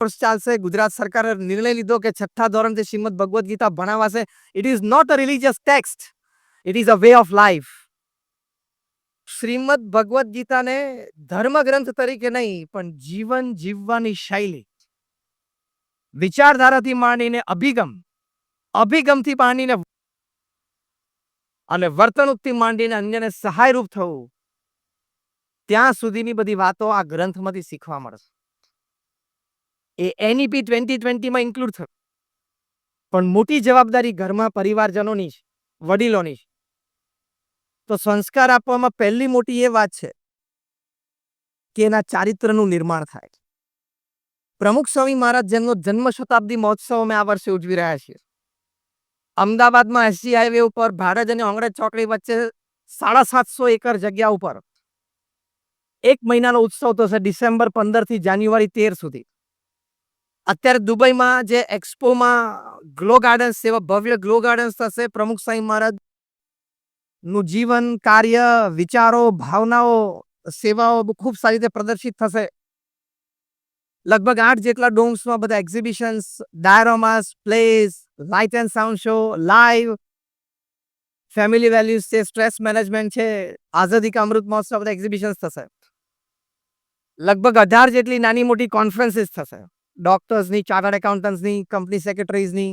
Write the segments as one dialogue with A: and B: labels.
A: વર્ષ ચાલશે. ગુજરાત સરકારે નિર્ણય લીધો કે 6થા ધોરણથી શ્રીમદ ભગવદ્ ગીતા ભણાવાશે. It is not a religious text, it is a way of life. Shrimad Bhagavad ગીતાને ધર્મ ગ્રંથ તરીકે નહીં, પણ જીવન જીવવાની શૈલી, વિચારધારાથી માંડીને અભિગમથી માંડીને અને વર્તણૂકથી માંડીને અન્યને સહાયરૂપ થવું, ત્યાં સુધીની બધી વાતો આ ગ્રંથમાંથી શીખવા મળશે. એ NEP 2020માં ઇન્ક્લુડ થયું. પણ મોટી જવાબદારી ઘરમાં પરિવારજનોની છે, વડીલોની છે. તો સંસ્કાર આપવામાં પહેલી મોટી એ વાત છે કે એના ચારિત્રનું નિર્માણ થાય. પ્રમુખ સ્વામી મહારાજ જેમનો જન્મ શતાબ્દી મહોત્સવ અમે આ વર્ષે ઉજવી રહ્યા છીએ. અમદાવાદમાં SG હાઈવે ઉપર ભારત અને અંગ્રેજ ચોકડી વચ્ચે 750 એકર જગ્યા ઉપર 1 મહિનાનો ઉત્સવ થશે, ડિસેમ્બર 15 થી જાન્યુઆરી 13 સુધી. અત્યારે દુબઈમાં જે એક્સપોમાં ગ્લો ગાર્ડન્સ, એવા ભવ્ય ગ્લો ગાર્ડન્સ થશે. પ્રમુખ સ્વામી મહારાજ નું જીવન, કાર્ય, વિચારો, ભાવનાઓ, સેવાઓ ખૂબ સારી રીતે પ્રદર્શિત થશે. લગભગ 8 જેટલા ડોમ્સમાં બધા exhibitions, dioramas, place, light and sound show, live, family values છે, સ્ટ્રેસ મેનેજમેન્ટ છે, આઝાદી કા અમૃત મહોત્સવ, બધા એક્ઝિબિશન્સ થશે. લગભગ 18 જેટલી નાની મોટી કોન્ફરન્સીસ થશે. ડોક્ટર્સની, ચાર્ટર્ડ એકાઉન્ટન્ટ્સની, કંપની સેક્રેટરીઝની,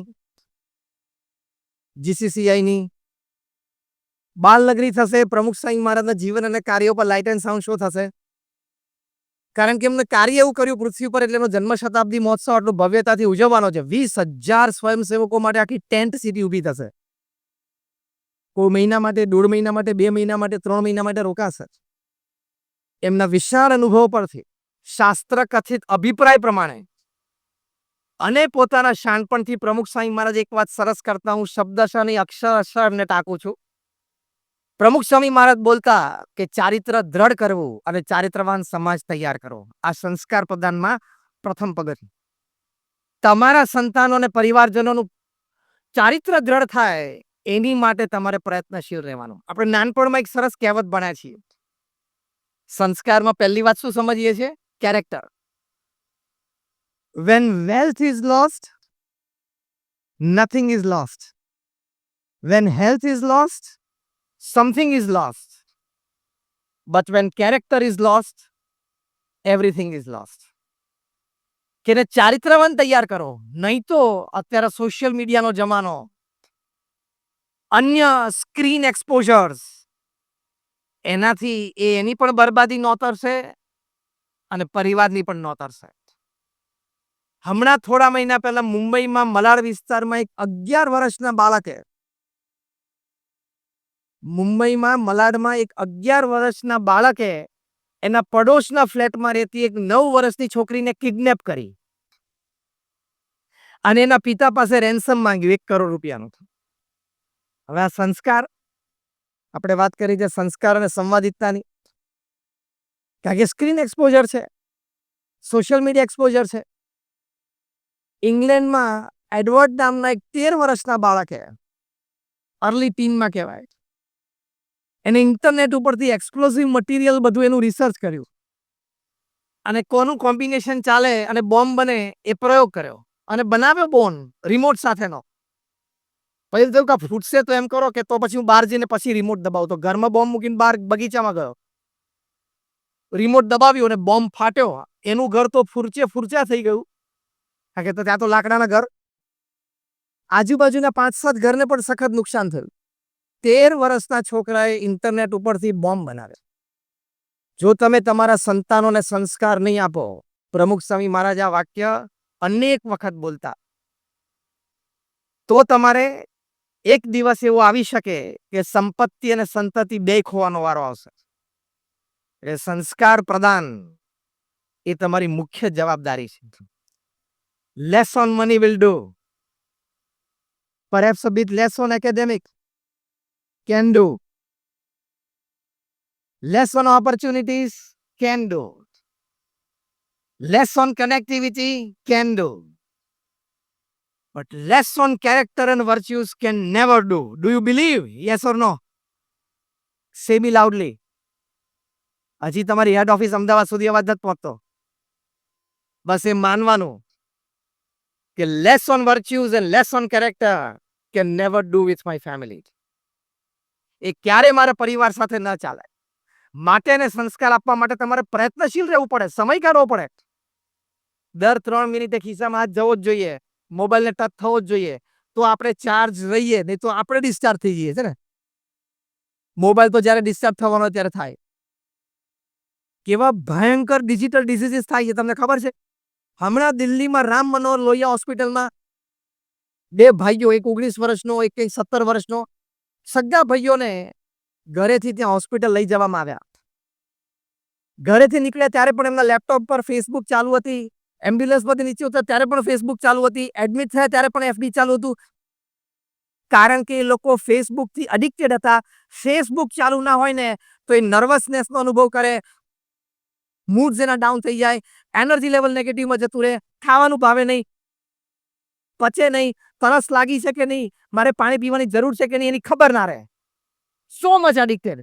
A: GCCIની. બાલનગરી થશે. પ્રમુખ સ્વામી મહારાજના જીવન અને કાર્યો પર લાઇટ એન્ડ સાઉન્ડ શો થશે. કારણ કે એમને કાર્ય એવું કર્યું પૃથ્વી પર, એટલે એમનો જન્મ શતાબ્દી મહોત્સવ આટલો ભવ્યતાથી ઉજવવાનો છે. 20,000 સ્વયંસેવકો માટે આખી ટેન્ટ સિટી ઊભી થશે. કોઈ મહિના માટે, 1.5 મહિના માટે, 2 મહિના માટે, 3 મહિના માટે રોકાશે. એમના વિશાળ અનુભવ પરથી, શાસ્ત્ર કથિત અભિપ્રાય પ્રમાણે અને પોતાના શાણપણથી પ્રમુખ સ્વામી મહારાજ એક વાત સરસ કરતા, હું શબ્દશઃ નહીં અક્ષરશઃ એમને ટાંકું છું. પ્રમુખ સ્વામી મહારાજ બોલતા કે ચારિત્ર દ્રઢ કરવું અને ચારિત્રવાન સમાજ તૈયાર કરવો, આ સંસ્કાર પ્રદાનમાં પ્રથમ પગથિયું. તમારા સંતાનો અને પરિવારજનોનું ચારિત્ર દ્રઢ થાય એની માટે તમારે પ્રયત્નશીલ રહેવાનું. આપણે નાનપણમાં એક સરસ કહેવત ભણ્યા છીએ. સંસ્કારમાં પહેલી વાત શું સમજીએ છીએ? Character. When wealth is lost, nothing is lost. When health is lost, something is lost. But when character is lost, everything is lost. કે ચારિત્રવાન તૈયાર કરો, નહીં તો અત્યારે સોશિયલ મીડિયાનો જમાનો, અન્ય સ્ક્રીન એક્સપોઝર્સ, એનાથી એની પણ બરબાદી નોતરશે અને પરિવારની પણ નોતરશે. હમણાં થોડા મહિના પહેલા મુંબઈમાં મલાડ વિસ્તારમાં એક 11 વર્ષના બાળકે, મુંબઈમાં મલાડમાં એક 11 વર્ષના બાળકે એના પડોશના ફ્લેટમાં રહેતી એક 9 વર્ષની છોકરીને કિડનેપ કરી અને એના પિતા પાસે રેન્સમ માંગ્યું 1 કરોડ રૂપિયાનું. હવે આ સંસ્કાર, આપણે વાત કરી છે સંસ્કાર અને સંવાદિતતાની, કારણ કે સ્ક્રીન એક્સપોઝર છે, સોશિયલ મીડિયા એક્સપોઝર છે. ઇંગ્લેન્ડમાં એડવર્ડ નામના એક 13 વર્ષના બાળકે, અર્લી ટીનમાં કહેવાય, એને ઇન્ટરનેટ ઉપરથી એક્સપ્લોઝિવ મટીરિયલ બધું એનું રિસર્ચ કર્યું અને કોનું કોમ્બિનેશન ચાલે અને બોમ્બ બને એ પ્રયોગ કર્યો અને બનાવ્યો બોમ્બ રિમોટ સાથેનો. પછી થયું કે ફૂટશે તો એમ કરો કે તો પછી હું બહાર જઈને પછી રિમોટ દબાવું. તો ઘરમાં બોમ્બ મૂકીને બહાર બગીચામાં ગયો, રિમોટ દબાવ્યું અને બોમ્બ ફાટ્યો. એનું ઘર તો ફૂરચા થઈ ગયું, કારણ કે ત્યાં તો લાકડાના ઘર. આજુબાજુના 5-7 ઘરને પણ સખત નુકસાન થયું. 13 વર્ષના છોકરાએ ઇન્ટરનેટ ઉપરથી બોમ્બ બનાવ્યો. જો તમે તમારા સંતાનોને સંસ્કાર નહીં આપો, પ્રમુખ સ્વામી મહારાજ આ વાક્ય અનેક વખત બોલતા, તો તમારે એક દિવસ એવો આવી શકે કે સંપત્તિ અને સંતતિ બે ખોવાનો વારો આવશે. એટલે સંસ્કાર પ્રદાન એ તમારી મુખ્ય જવાબદારી છે. Less on money will do. Perhaps a bit less on academic can do. Less on opportunities can do. Less on connectivity can do. But less on character and virtues can never do. Do you believe? Yes or no? Say me loudly. હજી તમારી હેડ office Ahmedabad સુધી અવાજ નથી પહોંચતો. બસ એ માનવાનું કે less on virtues and less on character can never do with my family. એ ક્યારે મારા પરિવાર સાથે ન ચાલે. માટે એને સંસ્કાર આપવા માટે તમારે પ્રયત્નશીલ રહેવું પડે, સમય કાઢવો પડે. દર 3 મિનિટે ખિસ્સામાં હાથ જવો જ જોઈએ, મોબાઈલને ટચ થવો જ જોઈએ, તો આપણે ચાર્જ રહીએ, નહીં તો આપણે ડિસ્ચાર્જ થઈ જઈએ છે ને. મોબાઈલ તો જ્યારે ડિસ્ચાર્જ થવાનો ત્યારે થાય. કેવા ભયંકર ડિજિટલ ડિસીઝીસ થાય છે તમને ખબર છે? હમણાં દિલ્હીમાં રામ મનોહર લોહિયા હોસ્પિટલમાં 2 ભાઈઓ, એક 19 વર્ષનો, એક 17 વર્ષનો, સગા ભાઈઓને ઘરેથી ત્યાં હોસ્પિટલ લઈ જવામાં આવ્યા. ઘરેથી નીકળ્યા ત્યારે પણ એમના લેપટોપ પર ફેસબુક ચાલુ હતી. એમ્બ્યુલન્સમાંથી નીચે ઉતર્યા ત્યારે પણ ફેસબુક ચાલુ હતી. એડમિટ થયા ત્યારે પણ એફબી ચાલુ હતું. કારણ કે એ લોકો ફેસબુકથી એડિક્ટેડ હતા. ફેસબુક ચાલુ ના હોય ને તો એ નર્વસનેસનો અનુભવ કરે, મૂડ જેના ડાઉન થઈ જાય, એનર્જી લેવલ નેગેટિવમાં જતું રહે, ખાવાનું ભાવે નહીં, પચે નહીં, તરસ લાગી છે કે નહીં, મારે પાણી પીવાની જરૂર છે કે નહીં એની ખબર ના રહે. So much addicted.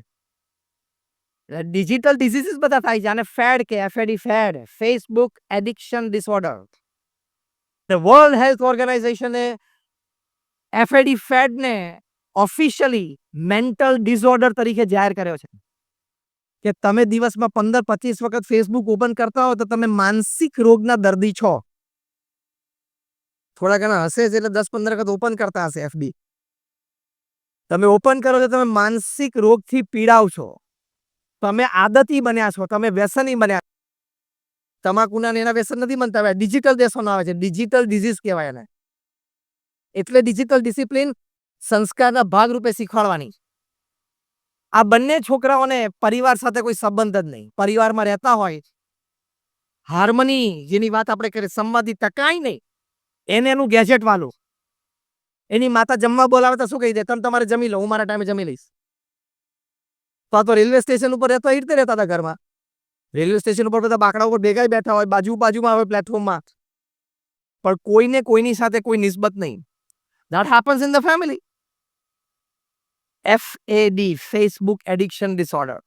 A: Digital diseases બધા થાય છે. આને ફેડ કે એફએડી fed, Facebook addiction disorder. World health ઓર્ગેનાઇઝેશને એફએડી ફેડને ઓફિશિયલી મેન્ટલ ડિસઓર્ડર તરીકે જાહેર કર્યો છે. કે તમે દિવસમાં 15-25 વખત ફેસબુક ઓપન કરતા હો તો તમે માનસિક રોગના દર્દી છો. થોડા ઘણા હશે જ એટલે 10-15 વખત ઓપન કરતા હશે એફબી. તમે ઓપન કરો તો તમે માનસિક રોગથી પીડાવ છો. તમે આદતી બન્યા છો, તમે વ્યસની બન્યા. તમાકુના ને એના વ્યસન નથી બનતા, હવે ડિજિટલ વ્યસનો આવે છે, ડિજિટલ ડિઝીઝ કહેવાય એને. એટલે ડિજિટલ ડિસિપ્લિન સંસ્કારના ભાગરૂપે શીખવાડવાની. આ બંને છોકરાઓને પરિવાર સાથે કોઈ સંબંધ જ નહીં. પરિવારમાં રહેતા હોય, હાર્મની જેની વાત આપણે કરીએ, સંવાદિતા કાંઈ નહીં. એને એનું ગેજેટ વાલું. એની માતા જમવા બોલાવે તો શું કહી દે, તમે તમારે જમી લો, હું મારા ટાઈમે જમી લઈશ. તો રેલવે સ્ટેશન ઉપર રહેતો એ રીતે રહેતા હતા ઘરમાં. રેલવે સ્ટેશન ઉપર બધા બાકડા ઉપર ભેગા બેઠા હોય, બાજુમાં આવે પ્લેટફોર્મમાં, પણ કોઈને કોઈની સાથે કોઈ નિસ્બત નહીં. That happens in the family. FAD, Facebook addiction disorder.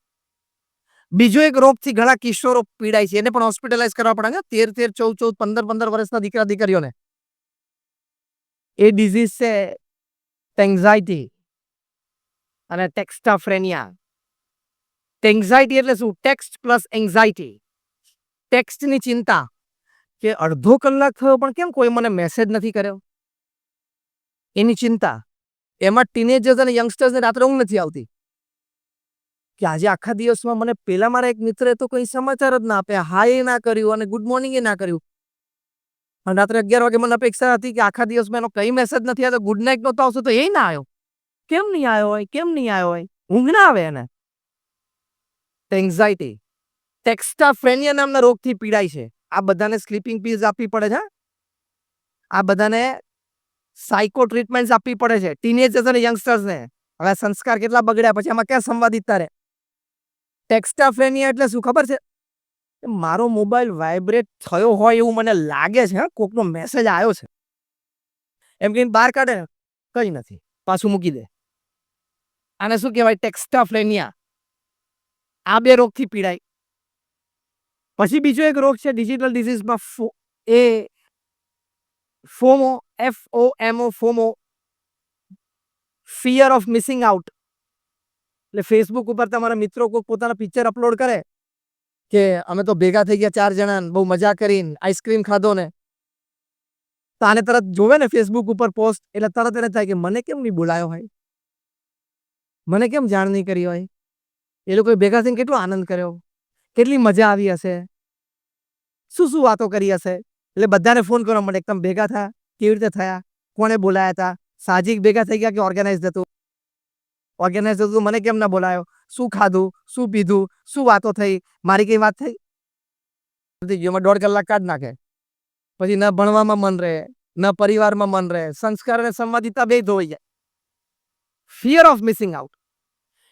A: બીજો એક રોગથી ઘણા કિશોરો પીડાય છે, એને પણ હોસ્પિટલાઇઝ કરવા પડે. 13, 14, 15 વર્ષના દીકરા દીકરીઓને એ ડિઝીઝ છે એન્ઝાઇટી અને ટેક્સ્ટાફ્રેનિયા. એન્ઝાઇટી એટલે શું? Text plus anxiety. ટેક્સ્ટની ચિંતા કે અડધો કલાક થયો પણ કેમ કોઈ મને મેસેજ નથી કર્યો, એની ચિંતા. એમાં ટીનેજર્સ અને યંગસ્ટર્સને રાત્રે ઊંઘ નથી આવતી કે આજે આખા દિવસમાં મને પેલા મારા એક મિત્રે તો કોઈ સમાચાર જ ના આપ્યા, હાય ના કર્યું અને ગુડ મોર્નિંગ એ ના કર્યું. અને રાત્રે 11 વાગે મને અપેક્ષા હતી કે આખા દિવસમાં એનો કઈ મેસેજ નથી આવ્યો, ગુડ નાઇટ નહોતો આવતો તો એ ના આવ્યો. કેમ નહીં આવ્યો હોય, કેમ નહીં આવ્યો હોય? ઊંઘ ના આવે એને. એન્ઝાઇટી. ટેક્સ્ટાફ્રેનિયા નામના રોગથી પીડાય છે. આ બધાને સ્લીપિંગ પીલ્સ આપવી પડે છે. આ બધાને સાયકો ટ્રીટમેન્ટ આપવી પડે છે, ટીનેજર્સ અને યંગસ્ટર્સને. હવે સંસ્કાર કેટલા બગડ્યા, પછી આમાં ક્યાં સંવાદિતા રહે? ટેક્સ્ટાફ્રેનિયા એટલે શું ખબર છે? મારો મોબાઈલ વાઇબ્રેટ થયો હોય એવું મને લાગે છે, કોકનો મેસેજ આવ્યો છે, એમ કહીને બહાર કાઢે, કઈ નથી, પાછું મૂકી દે. આને શું કહેવાય? ટેક્સ્ટાફ્રેનિયા. આ બે રોગથી પીડાય. પછી બીજો એક રોગ છે ડિજિટલ ડિઝીઝમાં, એ FOMO, FOMO, FOMO, fear of missing out. એટલે ફેસબુક ઉપર તમારા મિત્રો કોઈ પોતાના પિક્ચર અપલોડ કરે કે અમે તો ભેગા થઈ ગયા 4 જણા, બહુ મજા કરીને આઈસ્ક્રીમ ખાધો ને, તો આને તરત જોવે ને ફેસબુક ઉપર પોસ્ટ, એટલે તરત એને થાય કે મને કેમ નહીં બોલાયો હોય, મને કેમ જાણ નહીં કરી હોય, એ લોકોએ ભેગા થઈને કેટલો આનંદ કર્યો, કેટલી મજા આવી હશે, શું શું વાતો કરી હશે. એટલે બધાને ફોન કરવા મળે, એકદમ ભેગા થયા, કેવી રીતે થયા, કોણે બોલાયા હતા, સાહજિક ભેગા થઈ ગયા કે ઓર્ગેનાઇઝ હતું? ઓર્ગેનાઇઝ હતું, મને કેમ ના બોલાયો, શું ખાધું, શું પીધું, શું વાતો થઈ, મારી કઈ વાત થઈ? એમાં 1.5 કલાક કાઢ નાખે. પછી ન ભણવામાં મન રહે, ન પરિવારમાં મન રહે, સંસ્કાર અને સંવાદિતા બે ધોઈ જાય. Fear of missing out.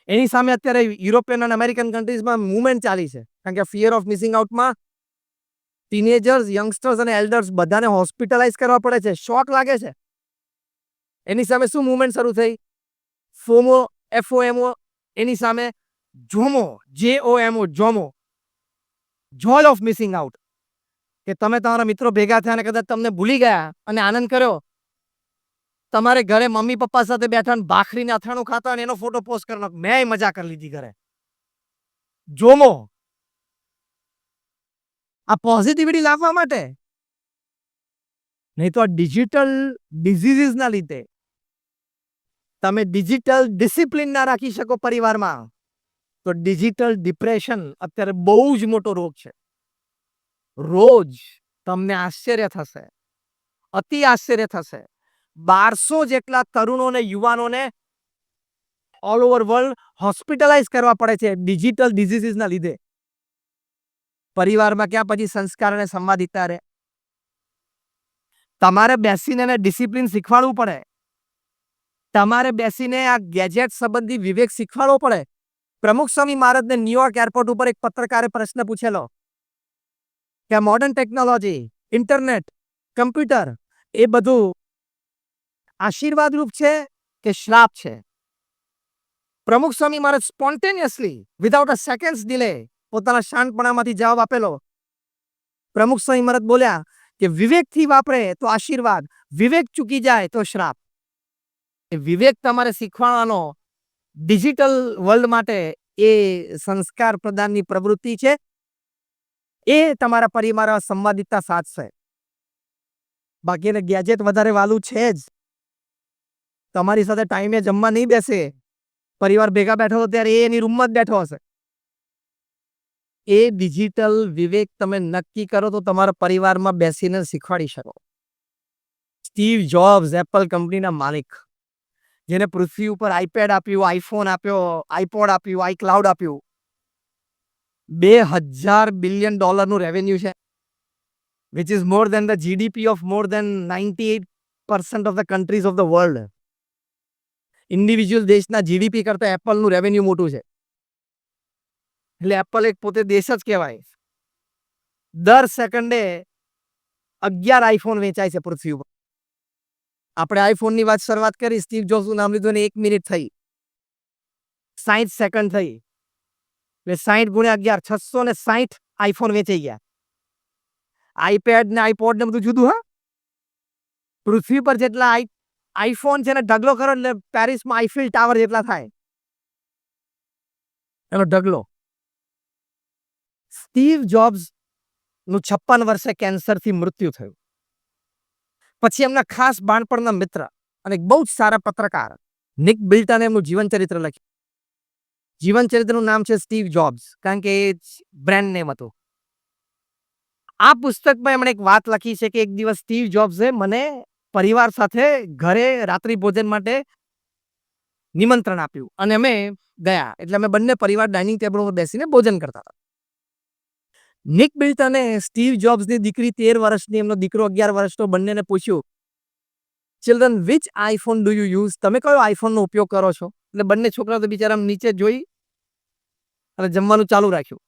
A: એની સામે અત્યારે યુરોપિયન અને અમેરિકન કન્ટ્રીઝમાં મૂવમેન્ટ ચાલી છે, કારણ કે ફિયર ઓફ મિસિંગ આઉટમાં ટીનેજર્સ, યંગસ્ટર્સ અને એલ્ડર્સ બધાને હોસ્પિટલાઇઝ કરવા પડે છે, શોક લાગે છે. એની સામે શું મૂવમેન્ટ શરૂ થઈ? FOMO, FOMO. એની સામે જોમો, JOMO, જોમો, Joy of missing out. કે તમે તમારા મિત્રો ભેગા થયા અને કદાચ તમને ભૂલી ગયા અને આનંદ કર્યો, તમારે ઘરે મમ્મી પપ્પા સાથે બેઠા ભાખરીને અથાણું ખાતા અને એનો ફોટો પોસ્ટ કરવાનો, મેં મજા કરી લીધી ઘરે. જોમો આ પોઝિટિવિટી લાવવા માટે, નહીં તો આ ડિજિટલ ડિઝીઝીસના લીધે તમે ડિજિટલ ડિસિપ્લિન ના રાખી શકો પરિવારમાં, તો ડિજિટલ ડિપ્રેશન અત્યારે બહુ જ મોટો રોગ છે. રોજ તમને આશ્ચર્ય થશે, અતિ આશ્ચર્ય થશે, 1200 જેટલા તરુણોને યુવાનોને ઓલ ઓવર વર્લ્ડ હોસ્પિટલાઇઝ કરવા પડે છે ડિજિટલ ડિઝીઝીસના લીધે. પરિવારમાં ક્યાં પછી સંસ્કાર અને સંવાદિતા રહે? તમારે બેસીને એને ડિસિપ્લિન શીખવાડવું પડે. તમારે બેસીને આ ગેજેટ સંબંધી વિવેક શીખવાડવો પડે. પ્રમુખ સ્વામી મહારાજને ન્યુયોર્ક એરપોર્ટ ઉપર એક પત્રકારે પ્રશ્ન પૂછેલો કે મોડર્ન ટેકનોલોજી, ઇન્ટરનેટ, કમ્પ્યુટર એ બધું આશીર્વાદ રૂપ છે કે શ્રાપ છે? Pramukh Swami Maharaj spontaneously without a seconds delay પોતાના શાંતપણામાંથી જવાબ આપેલો. પ્રમુખ સ્વામી મહારાજ બોલ્યા કે વિવેકથી વાપરે તો આશીર્વાદ, વિવેક ચૂકી જાય તો શ્રાપ. વિવેક તમારે શીખવાડવાનો ડિજિટલ વર્લ્ડ માટે એ સંસ્કાર પ્રદાનની પ્રવૃત્તિ છે. એ તમારા પરિવારમાં સંવાદિતા સાધશે. બાકી એને ગેજેટ વધારે વાલું છે જ. તમારી સાથે ટાઈમે જમવા નહીં બેસે, પરિવાર ભેગા બેઠો હતો ત્યારે એની રૂમમાં જ બેઠો હશે. એ ડિજિટલ વિવેક તમે નક્કી કરો તો તમારા પરિવારમાં બેસીને શીખવાડી શકો. સ્ટીવ જોબ્સ, એપલ કંપનીના માલિક, જેને પૃથ્વી ઉપર આઈપેડ આપ્યું, આઈફોન આપ્યો, આઈપોડ આપ્યું, આઈક્લાઉડ આપ્યું, $2000 બિલિયન રેવન્યુ છે, which is more than the GDP of more than 98% of the countries of the world. Individual દેશના જીડીપી કરતા એપલનું રેવન્યુ મોટું છે. એટલે એપલ એક પોતે દેશ જ કહેવાય. દર સેકન્ડે 11 આઈફોન વેચાય છે પૃથ્વી ઉપર. આપણે આઈફોનની વાત શરૂઆત કરી, સ્ટીવ જોબ્સનું નામ લીધું ને 1 મિનિટ થઈ, 60 સેકન્ડ થઈ, એટલે 60 ગુણ્યા 11 660 આઈફોન વેચાઈ ગયા. આઈપેડ ને આઈપોડ ને બધું જુદું. હા, પૃથ્વી પર જેટલા આઈફોન છે ને ઢગલો કરો એટલે પેરિસમાં આઈફિલ ટાવર જેટલા થાય એનો ઢગલો. સ્ટીવ જોબ્સ નું 56 વર્ષે કેન્સરથી મૃત્યુ થયું. પછી એમના ખાસ બાળપણના મિત્ર અને બહુ જ સારા પત્રકાર નિક બિલ્ટને એમનું જીવન ચરિત્ર લખ્યું. જીવન ચરિત્રનું નામ છે સ્ટીવ જોબ્સ, કારણ કે એ બ્રાન્ડ નેમ હતું. આ પુસ્તકમાં એમણે એક વાત લખી છે કે એક દિવસ સ્ટીવ જોબ્સે મને પરિવાર સાથે ઘરે રાત્રિ ભોજન માટે નિમંત્રણ આપ્યું અને અમે ગયા. એટલે અમે બંને પરિવાર ડાઇનિંગ ટેબલ ઉપર બેસીને ભોજન કરતા હતા. નિક બિલ્ટને સ્ટીવ જોબ્સની દીકરી 13 વર્ષની, એમનો દીકરો 11 વર્ષનો, બંનેને પૂછ્યું, children, which iPhone do you use? તમે કયો આઈફોનનો ઉપયોગ કરો છો? એટલે બંને છોકરાઓ તો બિચારા નીચે જોઈ અને જમવાનું ચાલુ રાખ્યું.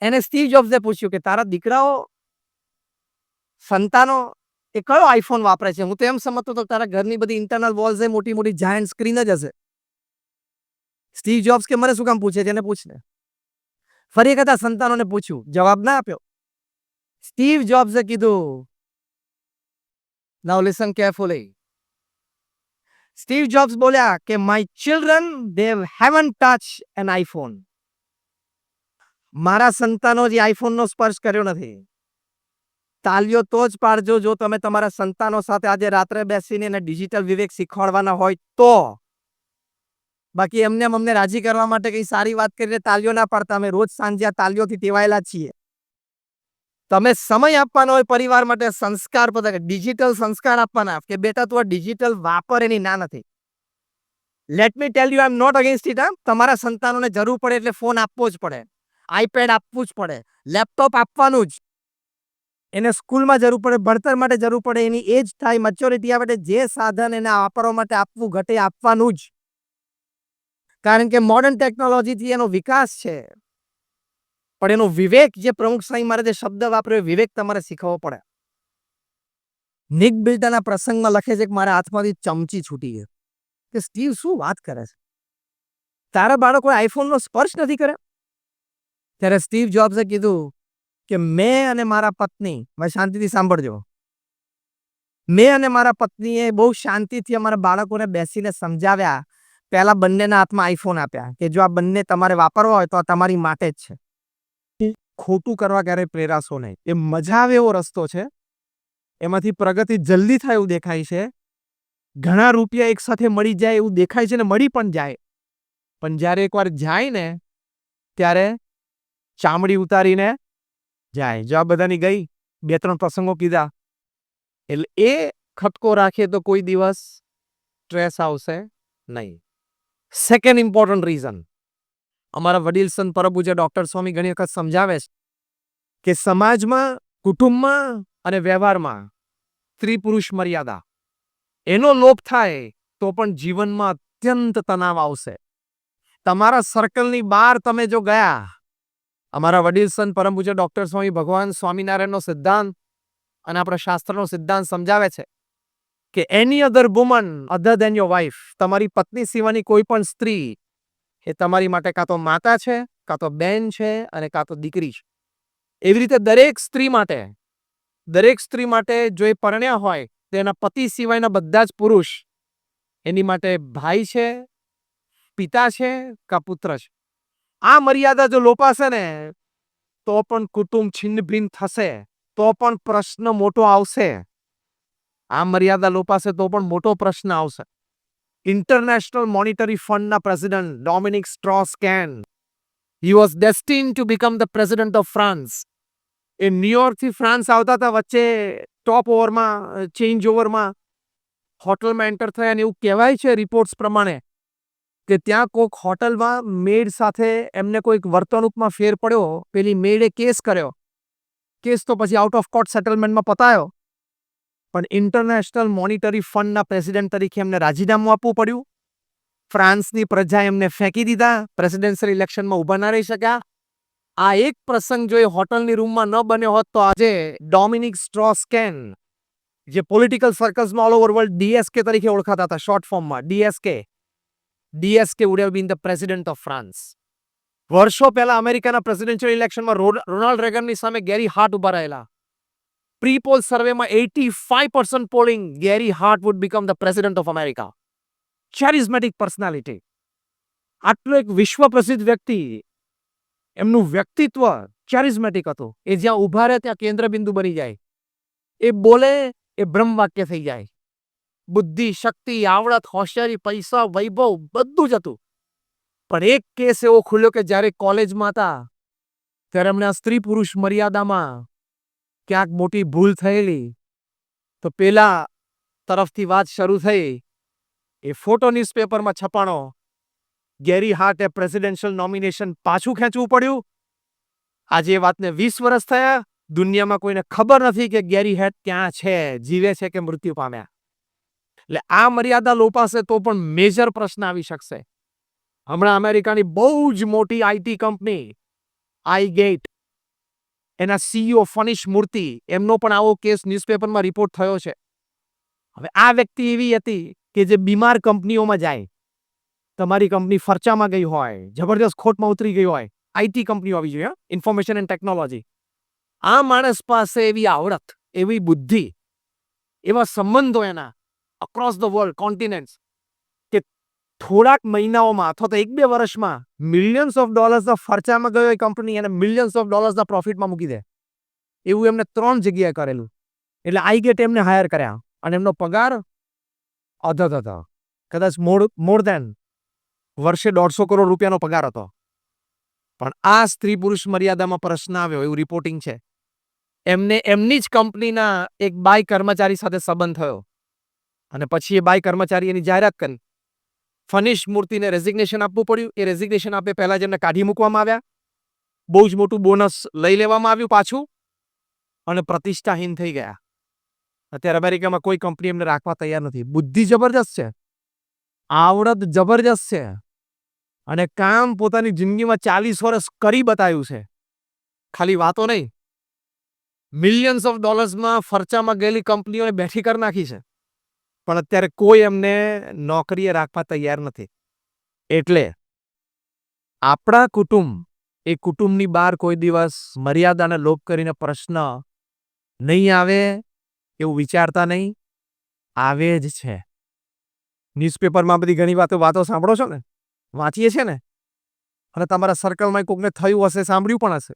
A: એને સ્ટીવ જોબ્સે પૂછ્યું કે તારા દીકરાઓ, સંતાનો એ કયો આઈફોન વાપરે છે? હું તો એમ સમજતો હતો તારા ઘરની બધી ઇન્ટરનલ વોલ્સ એ મોટી મોટી જાયન્ટ સ્ક્રીન જ હશે. સ્ટીવ જોબ્સ કે મને શું કામ પૂછે છે, એને પૂછને. ફરી એક હતા સંતાનોને પૂછ્યું, જવાબ ના આપ્યો. સ્ટીવ જોબ્સે કીધું, નાઉ લિસન કેરફુલી. સ્ટીવ જોબ્સ બોલ્યા કે my children, they haven't touched an iPhone. મારા સંતાનો જે આઈફોનનો સ્પર્શ કર્યો નથી. તાલીઓ તો જ પાડજો જો તમે તમારા સંતાનો સાથે આજે રાત્રે બેસીને એને ડિજિટલ વિવેક શીખવાડવાના હોય તો. બાકી એમને અમને રાજી કરવા માટે કઈ સારી વાત કરીને તાલીઓ ના પાડતા. અમે રોજ સાંજે આ તાલીઓથી ટેવાયેલા છીએ. તમે સમય આપવાનો હોય પરિવાર માટે, સંસ્કાર પોતા ડિજિટલ સંસ્કાર આપવાના કે બેટા તું આ ડિજિટલ વાપર, એની ના નથી. Let me tell you, I am not against it. તમારા સંતાનોને જરૂર પડે એટલે ફોન આપવો જ પડે, આઈપેડ આપવું જ પડે, લેપટોપ આપવાનું જ. એને સ્કૂલમાં જરૂર પડે, ભણતર માટે જરૂર પડે, એની એજ થાય, મેચ્યોરિટી આવે એટલે જે સાધન એને વાપરવા માટે આપવું ઘટે આપવાનું જ. કારણ કે મોડર્ન ટેકનોલોજીથી એનો વિકાસ છે, પણ એનો વિવેક, જે પ્રમુખ સ્વામી મહારાજે શબ્દ વાપર્યો, વિવેક તમારે શીખવવો પડે. નિક બિલ્ટનના પ્રસંગમાં લખે છે કે મારા હાથમાંથી ચમચી છૂટી ગઈ. કે સ્ટીવ શું વાત કરે છે, તારા બાળકો આઈફોનનો સ્પર્શ નથી કરે? ત્યારે સ્ટીવ જોબ્સે કીધું કે મેં અને મારા પત્ની, હવે શાંતિથી સાંભળજો, મેં અને મારા પત્નીએ બહુ શાંતિથી અમારા બાળકોને બેસીને સમજાવ્યા. પહેલા બંનેના હાથમાં આઈફોન આપ્યા કે જો આ બંને તમારે વાપરવા હોય તો આ તમારી માટે જ છે. ખોટું કરવા ક્યારેય પ્રેરાશો નહીં. એ મજા આવે એવો રસ્તો છે. એમાંથી પ્રગતિ જલ્દી થાય એવું દેખાય છે. ઘણા રૂપિયા એક સાથે મળી જાય એવું દેખાય છે ને મળી પણ જાય. પણ જ્યારે એકવાર જાય ને ત્યારે ચામડી ઉતારીને જાય. જો આ બધાની ગઈ 2-3 પ્રસંગો કીધા. એટલે એ ખટકો રાખીએ તો કોઈ દિવસ સ્ટ્રેસ આવશે નહીં. સેકન્ડ ઇમ્પોર્ટન્ટ રીઝન, અમારા વડીલ સંત પરમ પૂજ્ય ડોક્ટર સ્વામી ઘણી વખત સમજાવે છે કે સમાજમાં, કુટુંબમાં અને વ્યવહારમાં સ્ત્રી પુરુષ મર્યાદા એનો લોપ થાય તો પણ જીવનમાં અત્યંત તણાવ આવશે. તમારા સર્કલની બહાર તમે જો ગયા, અમારા વડીલ સંત પરમ પૂજ્ય ડોક્ટર સ્વામી ભગવાન સ્વામિનારાયણનો સિદ્ધાંત અને આપણા શાસ્ત્રનો સિદ્ધાંત સમજાવે છે કે any other woman other than your wife, તમારી પત્ની સિવાયની કોઈ પણ સ્ત્રી એ તમારી માટે કાં તો માતા છે, કાં તો બેન છે અને કાં તો દીકરી છે. એવી રીતે દરેક સ્ત્રી માટે જો એ પરણ્યા હોય તો એના પતિ સિવાયના બધા જ પુરુષ એની માટે ભાઈ છે, પિતા છે કાં પુત્ર છે. આ મર્યાદા જો લોપાશે ને તો પણ કુટુંબ છિન્ન ભિન્ન થશે, તો પણ પ્રશ્ન મોટો આવશે. આ મર્યાદા લોપાશે તો પણ મોટો પ્રશ્ન આવશે. ઇન્ટરનેશનલ મોનિટરી ફંડના president Dominique Strauss Kahn, he was destined to become the president of France. એ ન્યુયોર્કથી ફ્રાન્સ આવતા હતા, વચ્ચે ટોપ ઓવરમાં, ચેન્જ ઓવરમાં હોટલમાં એન્ટર થયા અને એવું કહેવાય છે રિપોર્ટ્સ પ્રમાણે કે ત્યાં કોઈક હોટલમાં મેડ સાથે એમને કોઈક વર્તણૂકમાં ફેર પડ્યો. પેલી મેડે કેસ કર્યો. કેસ તો પછી આઉટ ઓફ કોર્ટ સેટલમેન્ટમાં પતાયો. પણ ઇન્ટરનેશનલ મોનિટરી ફંડના પ્રેસિડેન્ટ તરીકે એમને રાજીનામું આપવું પડ્યું. ફ્રાન્સની પ્રજા એમને ફેંકી દીધા. પ્રેસિડેન્શિયલ ઇલેક્શનમાં ઊભા ના રહી શક્યા. આ એક પ્રસંગ જો એ હોટલની રૂમમાં ન બન્યો હોત તો આજે ડોમિનિક સ્ટ્રોસ-કેન, જે પોલિટિકલ સર્કલ્સમાં ઓલ ઓવર વર્લ્ડ DSK તરીકે ઓળખાતા હતા, શોર્ટ ફોર્મમાં DSK would have been the president of France. વર્ષો પહેલા અમેરિકાના પ્રેસિડેન્શિયલ ઇલેક્શનમાં રોનાલ્ડ રેગનની સામે ગેરી હાર્ટ ઉભા રહેલા. પ્રી-પોલ સર્વેમાં 85% polling, Gary Hart would become the president of America. charismatic personality. આટલો એક વિશ્વ પ્રસિદ્ધ વ્યક્તિ, એમનું વ્યક્તિત્વ charismatic હતું. એ જ્યાં ઉભા રહે ત્યાં કેન્દ્ર બિંદુ બની જાય. એ બોલે એ બ્રહ્મ વાક્ય થઈ જાય. બુદ્ધિ, શક્તિ, આવડત, હોશિયારી, પૈસા, વૈભવ બધું જ હતું. પણ એક કેસ એવો ખુલ્યો કે જ્યારે કોલેજમાં હતા ત્યારે એમને આ સ્ત્રી પુરુષ મર્યાદામાં ક્યાંક મોટી ભૂલ થયેલી. તો પેલા તરફથી વાત શરૂ થઈ. એ ફોટો ન્યૂઝપેપરમાં છપાણો. ગેરી હાર્ટે પ્રેસિડેન્શિયલ નોમિનેશન પાછું ખેંચવું પડ્યું. આજે એ વાતને 20 વર્ષ થયા. દુનિયામાં કોઈને ખબર નથી કે ગેરી હાર્ટ ક્યાં છે, જીવે છે કે મૃત્યુ પામ્યા. એટલે આ મર્યાદા લોપાશે તો પણ મેજર પ્રશ્ન આવી શકશે. હમણાં અમેરિકાની બહુ જ મોટી IT કંપની આઈગેટ, એના CEO ફનિશ મૂર્તિ, એમનો પણ આવો કેસ ન્યૂઝપેપરમાં રિપોર્ટ થયો છે. હવે આ વ્યક્તિ એવી હતી કે જે બીમાર કંપનીઓમાં જાય. તમારી કંપની ફરચામાં ગઈ હોય, જબરજસ્ત ખોટમાં ઉતરી ગઈ હોય, IT કંપનીઓ આવી જોઈએ, ઇન્ફોર્મેશન એન્ડ ટેકનોલોજી. આ માણસ પાસે એવી આવડત, એવી બુદ્ધિ, એવા સંબંધો એના અક્રોસ ધ વર્લ્ડ, કોન્ટિનેન્ટ્સ, કે થોડાક મહિનાઓમાં અથવા તો 1-2 વર્ષમાં મિલિયન્સ ઓફ ડોલર્સના ફરચામાં ગયો એ કંપની એને મિલિયન્સ ઓફ ડોલર્સના પ્રોફિટમાં મૂકી દે. એવું એમને 3 જગ્યાએ કરેલું. એટલે આઈગેટ એમને હાયર કર્યા અને એમનો પગાર અધધ હતો. કદાચ મોર દેન વર્ષે 150 કરોડ રૂપિયાનો પગાર હતો. પણ આ સ્ત્રી પુરુષ મર્યાદામાં પ્રશ્ન આવ્યો એવું રિપોર્ટિંગ છે. એમને એમની જ કંપનીના એક બાય કર્મચારી સાથે સંબંધ થયો અને પછી એ બાય કર્મચારી એની જાહેરાત કરી. ફનિશ મૂર્તિને રેઝિગ્નેશન આપવું પડ્યું. એ રેઝિગ્નેશન આપે પહેલા જ એમને કાઢી મૂકવામાં આવ્યા. બહુ જ મોટું બોનસ લઈ લેવામાં આવ્યું પાછું અને પ્રતિષ્ઠાહીન થઈ ગયા. અત્યારે અમેરિકામાં કોઈ કંપની એમને રાખવા તૈયાર નથી. બુદ્ધિ જબરજસ્ત છે, આવડત જબરજસ્ત છે અને કામ પોતાની જિંદગીમાં 40 વર્ષ કરી બતાવ્યું છે. ખાલી વાતો નહીં, મિલિયન્સ ઓફ ડોલર્સમાં ફરચામાં ગયેલી કંપનીઓને બેઠી કરી નાખી છે. પણ અત્યારે કોઈ એમને નોકરીએ રાખવા તૈયાર નથી. એટલે આપણા કુટુંબ એ કુટુંબની બહાર કોઈ દિવસ મર્યાદાને લોપ કરીને પ્રશ્ન નહીં આવે એવું વિચારતા નહીં, આવે જ છે. ન્યૂઝપેપરમાં બધી ઘણી વાતો સાંભળો છો ને, વાંચીએ છીએ ને, અને તમારા સર્કલમાં કોકને થયું હશે, સાંભળ્યું પણ હશે.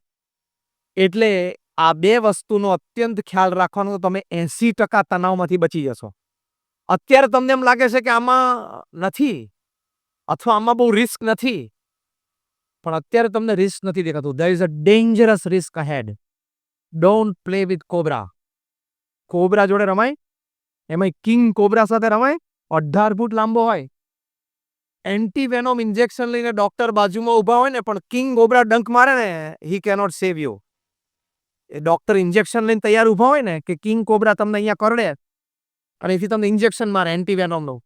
A: એટલે આ બે વસ્તુનો અત્યંત ખ્યાલ રાખવાનો, તો તમે 80% તણાવમાંથી બચી જશો. અત્યારે તમને એમ લાગે છે કે આમાં નથી, અથવા આમાં બહુ રિસ્ક નથી, પણ અત્યારે તમને રિસ્ક નથી દેખાતું. There is a dangerous risk ahead. Don't play with cobra. Cobra જોડે રમાય, એમાં કિંગ કોબ્રા સાથે રમાય, 18 ફૂટ લાંબો હોય, એન્ટીવેનોમ ઇન્જેક્શન લઈને ડોક્ટર બાજુમાં ઊભા હોય ને, પણ કિંગ કોબ્રા ડંક મારે ને, હી cannot save you. A doctor injection લઈને તૈયાર ઊભા હોય ને, કે કિંગ કોબ્રા તમને અહીંયા કરડે અને એથી તમને ઇન્જેક્શન મારે એન્ટીવેનોમનું,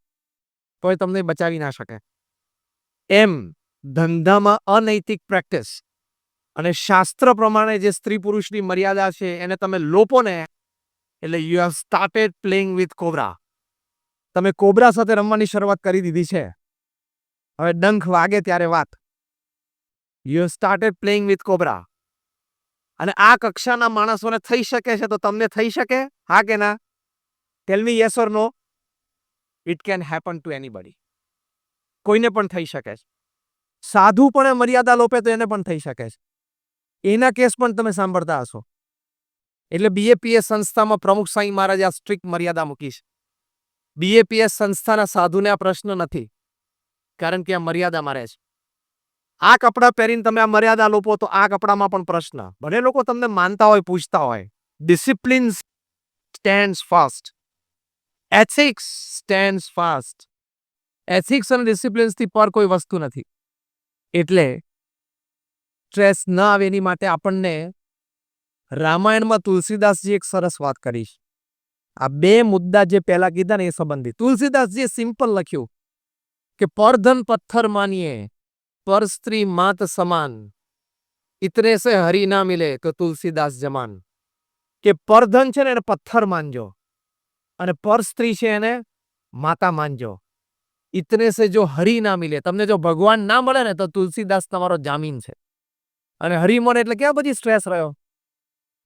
A: તો એ તમને બચાવી ના શકે. એમ ધંધામાં અનૈતિક પ્રેક્ટિસ અને શાસ્ત્ર પ્રમાણે જે સ્ત્રી પુરુષની મર્યાદા છે એને તમે લોપો ને, એટલે you have started playing with cobra. તમે કોબ્રા સાથે રમવાની શરૂઆત કરી દીધી છે. હવે ડંખ વાગે ત્યારે વાત. You have started playing with cobra. અને આ કક્ષાના માણસોને થઈ શકે છે, તો તમને થઈ શકે? હા કે ના? Tell me yes or no. It can happen to anybody. કોઈને પણ થઈ શકે છે. સાધુ પણ મર્યાદા લોપે તો એને પણ થઈ શકે છે. એના કેસ પણ તમે સાંભળતા હશો. એટલે બીએપીએસ સંસ્થામાં પ્રમુખ સાંઈ મહારાજે આ સ્ટ્રિક્ટ મર્યાદા મૂકી છે. બીએપીએસ સંસ્થાના સાધુને આ પ્રશ્ન નથી, કારણ કે આ મર્યાદામાં રહે છે. આ કપડાં પહેરીને તમે આ મર્યાદા લોપો તો આ કપડામાં પણ પ્રશ્ન. ભલે લોકો તમને માનતા હોય, પૂછતા હોય. Discipline stands fast. Ethics stands fast. Ethics અને ડિસિપ્લિન્સથી પર કોઈ વસ્તુ નથી. એટલે સ્ટ્રેસ ન આવે એની માટે આપણને રામાયણમાં તુલસીદાસજી એક સરસ વાત કરી છે. આ બે મુદ્દા જે પહેલા કીધા ને એ સંબંધી. તુલસીદાસજીએ સિમ્પલ લખ્યું કે પરધન પથ્થર માનીએ, પર સ્ત્રી માત સમાન, ઇતને સે હરી ના મિલે તો તુલસીદાસ જમાન. કે પરધન છે ને એને પથ્થર માનજો, અને પર સ્ત્રી છે એને માતા માનજો. ઇતને સે જો હરી ના મિલે, તમને જો ભગવાન ના મળે ને તો તુલસીદાસ તમારો જામીન છે. અને હરી મળે એટલે ક્યાં બધી સ્ટ્રેસ રહ્યો.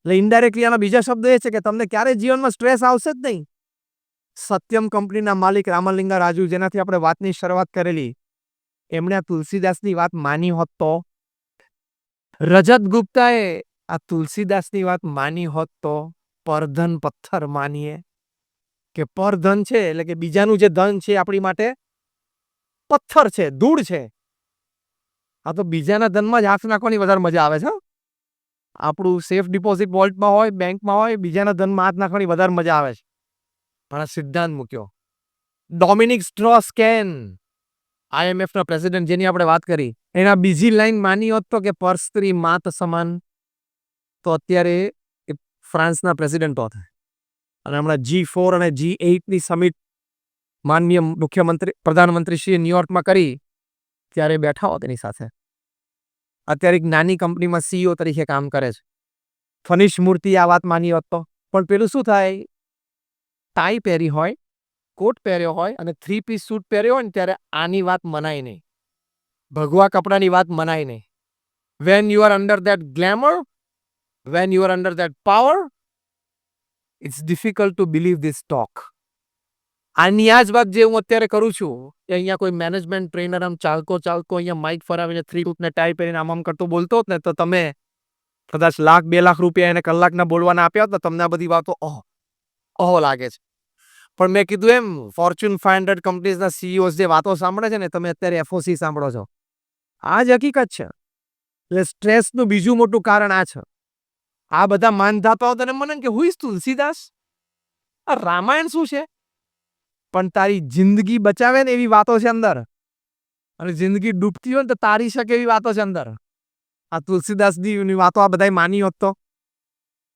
A: એટલે ઇનડાયરેક્ટલી આના બીજા શબ્દ એ છે કે તમને ક્યારે જીવનમાં સ્ટ્રેસ આવશે જ નહીં. સત્યમ કંપનીના માલિક રામલિંગા રાજુ, જેનાથી આપણે વાતની શરૂઆત કરેલી, એમણે આ તુલસીદાસની વાત માની હોત તો, રજત ગુપ્તાએ આ તુલસીદાસની વાત માની હોત તો, પરધન પથ્થર માનીએ, કે પરધન છે એટલે કે બીજાનું જે ધન છે આપણી માટે પથ્થર છે, ધૂળ છે. આ તો બીજાના ધનમાં જ હાથ નાખવાની વધારે મજા આવે છે. આપણું સેફ ડિપોઝિટ વોલ્ટમાં હોય, બેંકમાં હોય, બીજાના ધનમાં હાથ નાખવાની વધારે મજા આવે છે. પણ આ સિદ્ધાંત મૂક્યો. ડોમિનિક સ્ટ્રોસ-કેન, IMFના પ્રેસિડેન્ટ, જેની આપણે વાત કરી, એના બીજી લાઈન માની હોત તો કે પર સ્ત્રી માત સમાન, તો અત્યારે એ ફ્રાન્સના પ્રેસિડેન્ટ હોત. અને હમણાં G4 અને G8ની સમિટ માનનીય મુખ્યમંત્રી પ્રધાનમંત્રીશ્રીએ ન્યુયોર્કમાં કરી, ત્યારે બેઠા હોત એની સાથે. અત્યારે એક નાની કંપનીમાં CEO તરીકે કામ કરે છે. ફનીશ મૂર્તિ આ વાત માની હોત તો. પણ પેલું શું થાય, ટાઈ પહેરી હોય, કોટ પહેર્યો હોય અને 3 પીસ સૂટ પહેર્યો હોય ને, ત્યારે આની વાત મનાય નહીં. ભગવા કપડાની વાત મનાય નહીં. When you are under that glamour, when you are under that power, it's difficult to believe this talk. આની આ જ વાત જે હું અત્યારે કરું છું, કે અહીંયા કોઈ મેનેજમેન્ટ ટ્રેનર આમ ચાલકો અહીંયા માઇક ફરાવીને 3 સૂટને ટાઈ પહેરીને આમ કરતો બોલતો હોત ને, તો તમે કદાચ $1,00,000-2 લાખ રૂપિયા એને કલાકના બોલવાના આપ્યા હોત ને, તમને આ બધી વાતો ઓહો લાગે છે. પણ મેં કીધું એમ, ફોર્ચ્યુન 500 કંપનીઝના CEOs જે વાતો સાંભળે છે ને, તમે અત્યારે FOC સાંભળો છો. આ જ હકીકત છે. એટલે સ્ટ્રેસનું બીજું મોટું કારણ આ છે. આ બધા માનધાતાઓ તને મને કે હુ ઇઝ તુલસીદાસ? આ રામાયણ શું છે? પણ તારી જિંદગી બચાવે ને એવી વાતો છે અંદર, અને જિંદગી ડૂબતી હોય ને તો તારી શકે એવી વાતો છે અંદર. આ તુલસીદાસની વાતો આ બધાય માની હોત તો.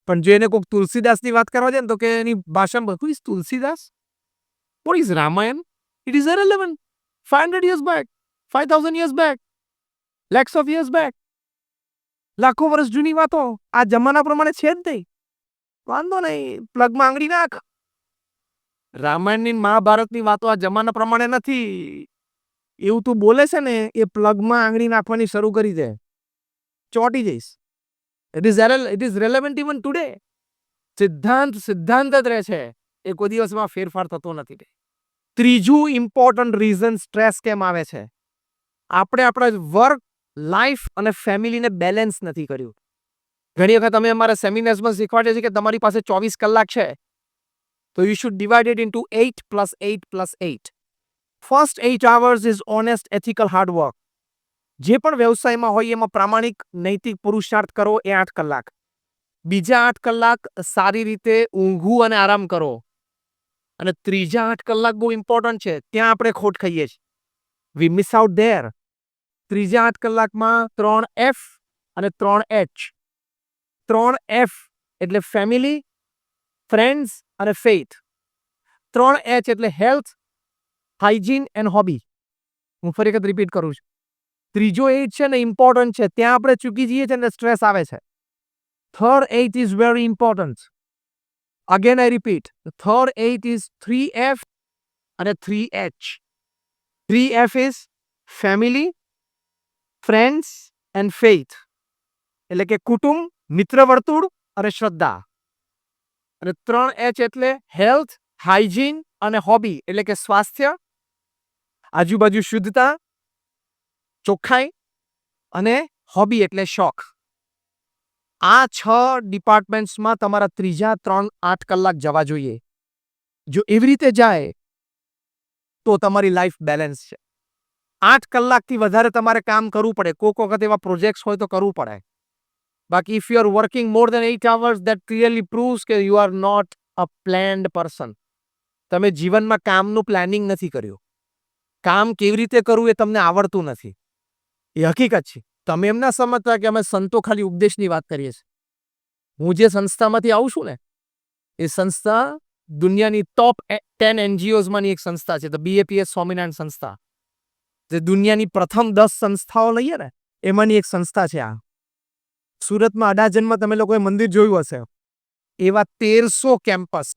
A: પણ જો એને કોઈક તુલસીદાસની વાત કરવા જાય ને, તો કે એની ભાષામાં who is Tulsidas? What is Ramayana? It is irrelevant. 500 years back, 5,000 years back, lakhs of years back. લાખો વર્ષ જૂની વાતો આ જમાના પ્રમાણે છે જ નહીં. વાંધો નહીં, પ્લગમાં આંગળી નાખ. રામાયણની મહાભારતની વાતો આ જમાના પ્રમાણે નથી. એવું તું બોલે છે ને, એ પ્લગમાં આંગળી નાખવાની શરૂ કરી દે. ચોંટી જઈશ. It is relevant even today. સિદ્ધાંત સિદ્ધાંત જ રહે છે, એ કોઈ દિવસમાં ફેરફાર થતો નથી. ત્રીજું ઇમ્પોર્ટન્ટ રીઝન સ્ટ્રેસ કેમ આવે છે, આપણે આપણા વર્ક, લાઈફ અને ફેમિલીને બેલેન્સ નથી કર્યું. ઘણી વખત અમે અમારા સેમિનાર્સમાં શીખવાડીએ છીએ કે તમારી પાસે 24 કલાક છે, તો you should divide it into 8 + 8 + 8. First 8 hours is honest ethical hard work. જે પણ વ્યવસાયમાં હોય એમાં પ્રામાણિક નૈતિક પુરુષાર્થ કરો, એ 8 કલાક. બીજા 8 કલાક સારી રીતે ઊંઘવું અને આરામ કરો. અને ત્રીજા 8 કલાક બહુ ઇમ્પોર્ટન્ટ છે, ત્યાં આપણે ખોટ ખાઈએ છીએ. વી મિસ આઉટ ધેર. ત્રીજા 8 કલાકમાં 3 F અને 3 H. 3 F એટલે ફેમિલી, ફ્રેન્ડ્સ અને ફેથ. 3 H એટલે હેલ્થ, હાઇજીન એન્ડ હોબી. હું ફરી વખત રિપીટ કરું છું. ત્રીજો 8 છે ને ઇમ્પોર્ટન્ટ છે, ત્યાં આપણે ચૂકી જઈએ છીએ અને સ્ટ્રેસ આવે છે. Third 8 is very important. Again I repeat, the third 8 is 3F and a 3H. 3F is family, friends and faith. એટલે કે કુટુંબ, મિત્ર વર્તુળ અને શ્રદ્ધા. અને 3H એટલે હેલ્થ, હાઇજીન અને હોબી, એટલે કે સ્વાસ્થ્ય, આજુબાજુ શુદ્ધતા, ચોખ્ખાઈ અને હોબી એટલે શોખ. આ 6 ડિપાર્ટમેન્ટ્સમાં તમારા ત્રીજા 8 કલાક જવા જોઈએ. જો એવી રીતે જાય તો તમારી લાઈફ બેલેન્સ છે. 8 કલાકથી વધારે તમારે કામ કરવું પડે, કોઈક વખત એવા પ્રોજેક્ટ્સ હોય તો કરવું પડે. બાકી if you are working more than 8 hours, that clearly proves કે you are not a planned person. તમે જીવનમાં કામનું પ્લાનિંગ નથી કર્યું. કામ કેવી રીતે કરવું એ તમને આવડતું નથી. એ હકીકત છે. તમે એમ ના સમજતા કે અમે સંતો ખાલી ઉપદેશની વાત કરીએ છીએ. હું જે સંસ્થામાંથી આવું છું ને, એ સંસ્થા દુનિયાની ટોપ 10 NGOsમાંની એક સંસ્થા છે, તો BAPS સ્વામિનારાયણ સંસ્થા. જે દુનિયાની પ્રથમ 10 સંસ્થાઓ લઈએ ને, એમાંની એક સંસ્થા છે આ. સુરતમાં અડાજણમાં તમે લોકોએ મંદિર જોયું હશે, એવા 1300 કેમ્પસ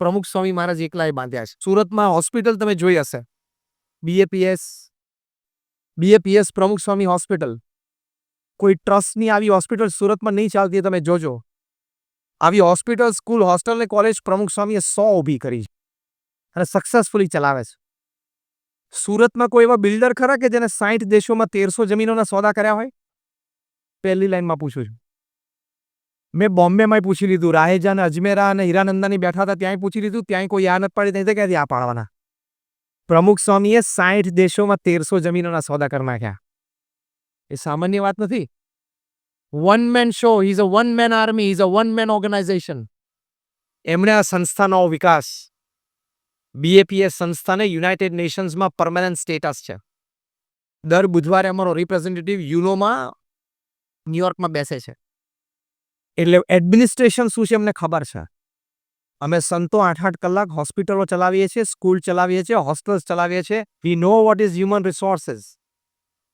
A: પ્રમુખ સ્વામી મહારાજ એકલાએ બાંધ્યા છે. સુરતમાં હોસ્પિટલ તમે જોઈ હશે, BAPS પ્રમુખ સ્વામી હોસ્પિટલ. કોઈ ટ્રસ્ટની આવી હોસ્પિટલ સુરતમાં નહીં ચાલતી, તમે જોજો. આવી હોસ્પિટલ, સ્કૂલ, હોસ્ટેલ ને કોલેજ પ્રમુખ સ્વામીએ 100 ઊભી કરી છે અને સક્સેસફુલી ચલાવે છે. સુરતમાં કોઈ એવા બિલ્ડર ખરા કે જેને 60 દેશોમાં 1300 જમીનોના સોદા કર્યા હોય? પહેલી લાઈનમાં પૂછું છું. મેં બોમ્બેમાં પૂછી લીધું, રાહેજા અને અજમેરા અને હીરાનંદાની બેઠા હતા, ત્યાંય પૂછી લીધું, ત્યાંય કોઈ આ નથી પાડી, નહીં તો ક્યાંથી આ પાડવાના. પ્રમુખ સ્વામીએ 60 દેશોમાં 1300 જમીનોના સોદા કરી નાખ્યા. એ સામાન્ય વાત નથી. One man show, he is a one man army, he is a one man organisation. એમણે આ સંસ્થાનો વિકાસ, BAPS સંસ્થાને યુનાઇટેડ નેશન્સમાં પરમેનન્ટ સ્ટેટસ છે. દર બુધવારે અમારો રિપ્રેઝેન્ટેટિવ યુનોમાં ન્યુયોર્કમાં બેસે છે. એટલે એડમિનિસ્ટ્રેશન શું છે એમને ખબર છે. અમે સંતો 8-8 કલાક હોસ્પિટલો ચલાવીએ છીએ, સ્કૂલ ચલાવીએ છીએ, હોસ્ટેલ્સ ચલાવીએ છીએ. We know what is human resources.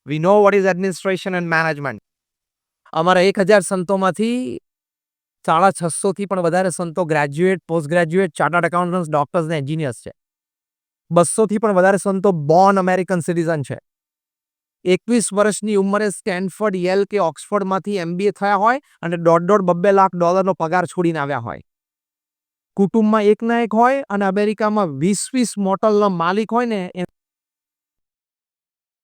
A: We know what is administration and management. અમારા 1000 સંતોમાંથી 650 થી પણ વધારે સંતો graduate, post graduate, chartered accountants, doctors ને એન્જિનિયર્સ છે. 200 થી પણ વધારે સંતો બોર્ન અમેરિકન સિટીઝન છે. 21 વર્ષની ઉંમરે સ્ટેનફર્ડ, યેલ કે ઓક્સફર્ડમાંથી MBA થયા હોય અને $1.5-2 લાખ પગાર છોડીને આવ્યા હોય. કુટુંબમાં એકના એક હોય અને અમેરિકામાં 20 મોટલનો માલિક હોય ને.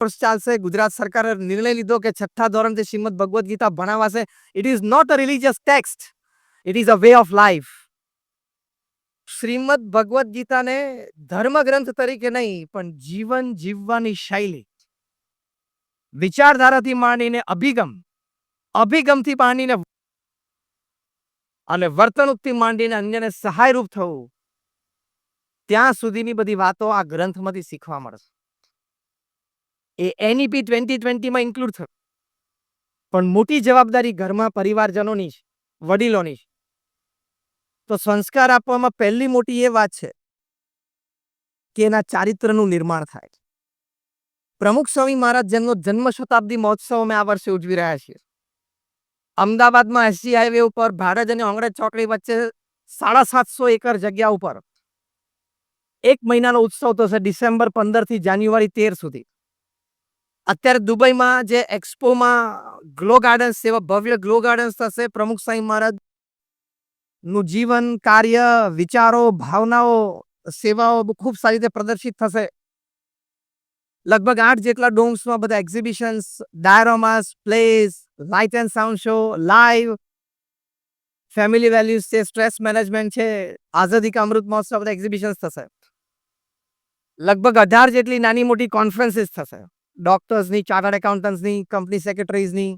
A: ચાલશે. ગુજરાત સરકારે નિર્ણય લીધો કે 6થા ધોરણથી શ્રીમદ ભગવદ્ ગીતા ભણાવાશે. It is not a religious text, it is a way of life. Shrimad Bhagavad ગીતાને ધર્મગ્રંથ તરીકે નહીં, પણ જીવન જીવવાની શૈલી, વિચારધારાથી માંડીને અભિગમથી માંડીને અને વર્તણૂકથી માંડીને અન્યને સહાયરૂપ થવું, ત્યાં સુધીની બધી વાતો આ ગ્રંથમાંથી શીખવા મળશે. એ NEP 2020માં ઇન્ક્લુડ થયું. પણ મોટી જવાબદારી ઘરમાં પરિવારજનોની છે, વડીલોની છે. તો સંસ્કાર આપવામાં પહેલી મોટી એ વાત છે કે એના ચારિત્રનું નિર્માણ થાય. પ્રમુખ સ્વામી મહારાજ જન્મ શતાબ્દી મહોત્સવ અમે આ વર્ષે ઉજવી રહ્યા છીએ. અમદાવાદમાં SG હાઈવે ઉપર ભારત અને અંગ્રેજ ચોકડી વચ્ચે 750 એકર જગ્યા ઉપર 1 મહિનાનો ઉત્સવ થશે, ડિસેમ્બર 15 થી જાન્યુઆરી 13 સુધી. અત્યારે દુબઈમાં જે એક્સપોમાં ગ્લો ગાર્ડન્સ એવા ભવ્ય ગ્લો ગાર્ડન્સ થશે. પ્રમુખ સ્વામી મહારાજ નું જીવન, કાર્ય, વિચારો, ભાવનાઓ, સેવાઓ ખૂબ સારી રીતે પ્રદર્શિત થશે. લગભગ 8 જેટલા ડોમ્સમાં બધા exhibitions, dioramas, place, light and sound show, live, family values છે, સ્ટ્રેસ મેનેજમેન્ટ છે, આઝાદી કા અમૃત મહોત્સવ, બધા એક્ઝિબિશન્સ થશે. લગભગ 18 જેટલી નાની મોટી કોન્ફરન્સીસ થશે. ડોક્ટર્સની, ચાર્ટર્ડ એકાઉન્ટન્ટ્સની, કંપની સેક્રેટરીઝની,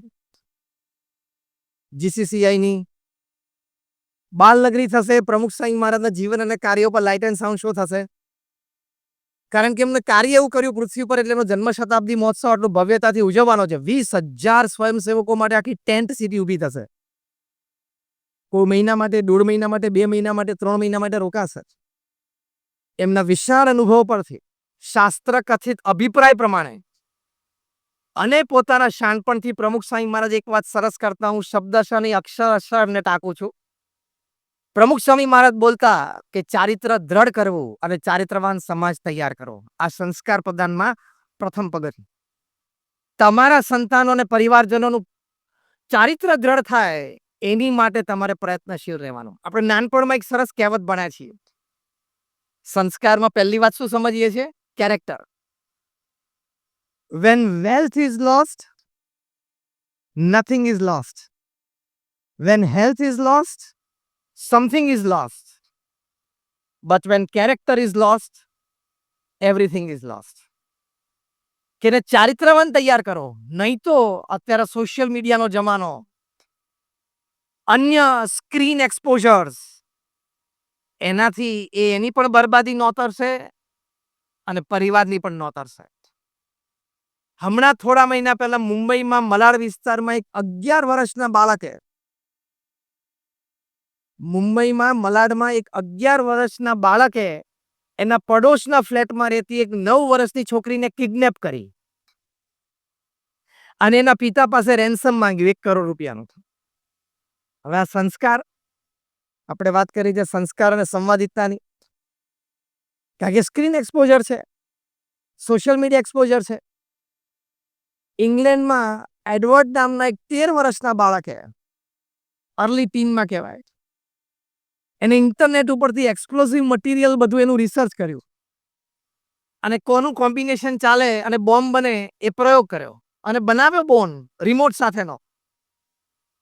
A: જીસીસીઆઈની. બાલનગરી થશે. પ્રમુખ સ્વામી મહારાજના જીવન અને કાર્યો પર લાઇટ એન્ડ સાઉન્ડ શો થશે. કારણ કે એમને કાર્ય એવું કર્યું પૃથ્વી પર એટલે એમનો જન્મ શતાબ્દી મહોત્સવ આટલો ભવ્યતાથી ઉજવવાનો છે. 20,000 સ્વયંસેવકો માટે આખી ટેન્ટ સિટી ઊભી થશે. કોઈ મહિના માટે, 1.5 મહિના માટે, 2 મહિના માટે, 3 મહિના માટે રોકાશે. એમના વિશાળ અનુભવ પરથી, શાસ્ત્ર કથિત અભિપ્રાય પ્રમાણે અને પોતાના શાણપણથી પ્રમુખ સ્વામી મહારાજ એક વાત સરસ કરતા, હું શબ્દશઃ નહીં અક્ષરશઃ એમને ટાંકું છું. પ્રમુખ સ્વામી મહારાજ બોલતા કે ચારિત્ર દ્રઢ કરવું અને ચારિત્રવાન સમાજ તૈયાર કરવો આ સંસ્કાર પ્રદાનમાં પ્રથમ પગથિયું. તમારા સંતાનો અને પરિવારજનોનું ચારિત્ર દ્રઢ થાય એની માટે તમારે પ્રયત્નશીલ રહેવાનું. આપણે નાનપણમાં એક સરસ કહેવત ભણ્યા છીએ. સંસ્કારમાં પહેલી વાત શું સમજીએ છીએ? Character. When wealth is lost, nothing is lost. When health is lost, something is lost. But when character is lost, everything is lost. કે એને ચારિત્રવાન તૈયાર કરો. નહીં તો અત્યારે સોશિયલ મીડિયાનો જમાનો, અન્ય સ્ક્રીન એક્સપોઝર્સ, એનાથી એની પણ બરબાદી નોતરશે અને પરિવારની પણ નોતરશે. હમણાં થોડા મહિના પહેલા મુંબઈમાં મલાડ વિસ્તારમાં એક 11 વર્ષના બાળકે મલાડમાં એક 11 વર્ષના બાળકે એના પડોશના ફ્લેટમાં રહેતી એક 9 વર્ષની છોકરીને કિડનેપ કરી અને એના પિતા પાસે રેન્સમ માંગ્યું 1 કરોડ રૂપિયાનું. હવે આ સંસ્કાર, આપણે વાત કરી છે સંસ્કાર અને સંવાદિતાની, કારણ કે સ્ક્રીન એક્સપોઝર છે, સોશિયલ મીડિયા એક્સપોઝર છે. ઇંગ્લેન્ડમાં એડવર્ડ નામના એક 13 વર્ષના બાળકે, અર્લી ટીનમાં કહેવાય, એને ઇન્ટરનેટ ઉપરથી એક્સપ્લોઝિવ મટીરિયલ બધું એનું રિસર્ચ કર્યું અને કોનું કોમ્બિનેશન ચાલે અને બોમ્બ બને એ પ્રયોગ કર્યો અને બનાવ્યો બોમ્બ રિમોટ સાથેનો.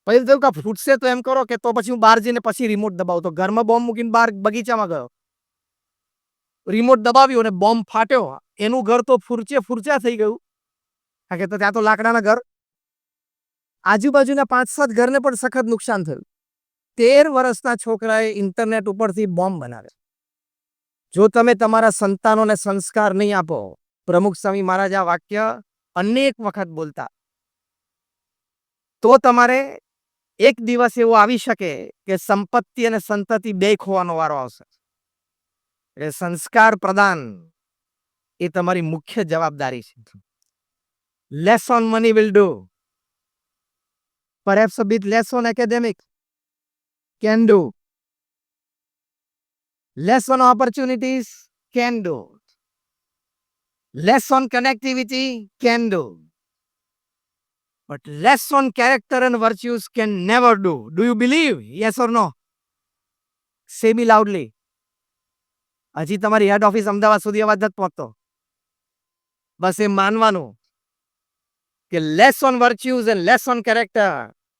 A: પછી થયું કે ફૂટશે તો એમ કરો કે તો પછી હું બહાર જઈને પછી રિમોટ દબાવું. તો ઘરમાં બોમ્બ મૂકીને બહાર બગીચામાં ગયો, રિમોટ દબાવ્યું અને બોમ્બ ફાટ્યો. એનું ઘર તો ફૂરચા થઈ ગયું, કારણ કે ત્યાં તો લાકડાના ઘર. આજુબાજુના 5-7 ઘરને પણ સખત નુકસાન થયું. 13 વર્ષના છોકરાએ ઇન્ટરનેટ ઉપરથી બોમ્બ બનાવ્યો. જો તમે તમારા સંતાનોને સંસ્કાર નહીં આપો, પ્રમુખ સ્વામી મહારાજ આ વાક્ય અનેક વખત બોલતા, તો તમારે એક દિવસ એવો આવી શકે કે સંપત્તિ અને સંતતિ બે ખોવાનો વારો આવશે. એટલે સંસ્કાર પ્રદાન એ તમારી મુખ્ય જવાબદારી છે. Less on money will do. Perhaps a bit less on academic can do. Less on opportunities can do. Less on connectivity can do. But less on character and virtues can never do. Do you believe? Yes or no? Say me loudly. હજી તમારી હેડ office Ahmedabad સુધી અવાજ નથી પહોંચતો. બસ એ માનવાનું કે less on virtues and less on character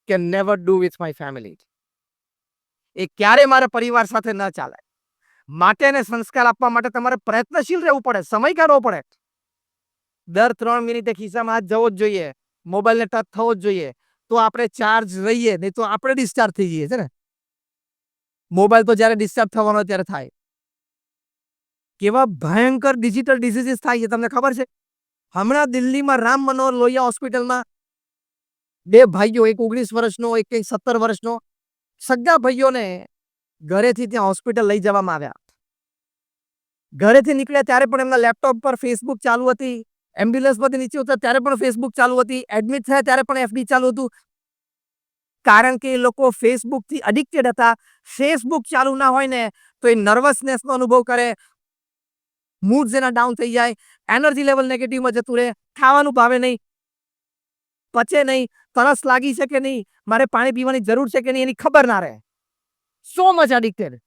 A: can never do with my family. એ ક્યારે મારા પરિવાર સાથે ન ચાલે. માટે એને સંસ્કાર આપવા માટે તમારે પ્રયત્નશીલ રહેવું પડે, સમય કાઢવો પડે. દર 3 મિનિટે ખિસ્સામાં હાથ જવો જ જોઈએ, મોબાઈલને ટચ થવો જ જોઈએ, તો આપણે ચાર્જ રહીએ, નહીં તો આપણે ડિસ્ચાર્જ થઈ જઈએ છે ને. મોબાઈલ તો જ્યારે ડિસ્ચાર્જ થવાનો ત્યારે થાય. કેવા ભયંકર ડિજિટલ ડિસીઝીસ થાય છે તમને ખબર છે? હમણાં દિલ્હીમાં રામ મનોહર લોહિયા હોસ્પિટલમાં 2 ભાઈઓ, એક 19 વર્ષનો, એક 17 વર્ષનો, સગા ભાઈઓને ઘરેથી ત્યાં હોસ્પિટલ લઈ જવામાં આવ્યા. ઘરેથી નીકળ્યા ત્યારે પણ એમના લેપટોપ પર ફેસબુક ચાલુ હતી, એમ્બ્યુલન્સમાંથી નીચે ઉતર્યા ત્યારે પણ ફેસબુક ચાલુ હતી, એડમિટ થયા ત્યારે પણ એફબી ચાલુ હતું. કારણ કે એ લોકો ફેસબુકથી એડિક્ટેડ હતા. ફેસબુક ચાલુ ના હોય ને તો એ નર્વસનેસનો અનુભવ કરે, મૂડ જેના ડાઉન થઈ જાય, એનર્જી લેવલ નેગેટિવમાં જતું રહે, ખાવાનું ભાવે નહીં, પચે નહીં, તરસ લાગી છે કે નહીં, મારે પાણી પીવાની જરૂર છે કે નહીં એની ખબર ના રહે. So much addicted.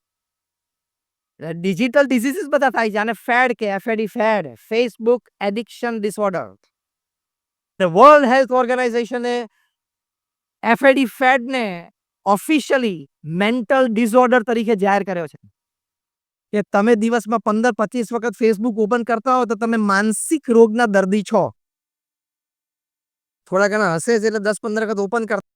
A: Digital diseases બધા થાય છે. આને ફેડ કે એફએડી fed, Facebook addiction disorder. World health ઓર્ગેનાઇઝેશને એફએડી ફેડને ઓફિશિયલી મેન્ટલ ડિસઓર્ડર તરીકે જાહેર કર્યો છે કે તમે દિવસમાં 15-25 વખત ફેસબુક ઓપન કરતા હો તો તમે માનસિક રોગના દર્દી છો. થોડા ઘણા હશે એટલે 10-15 વખત ઓપન કરતા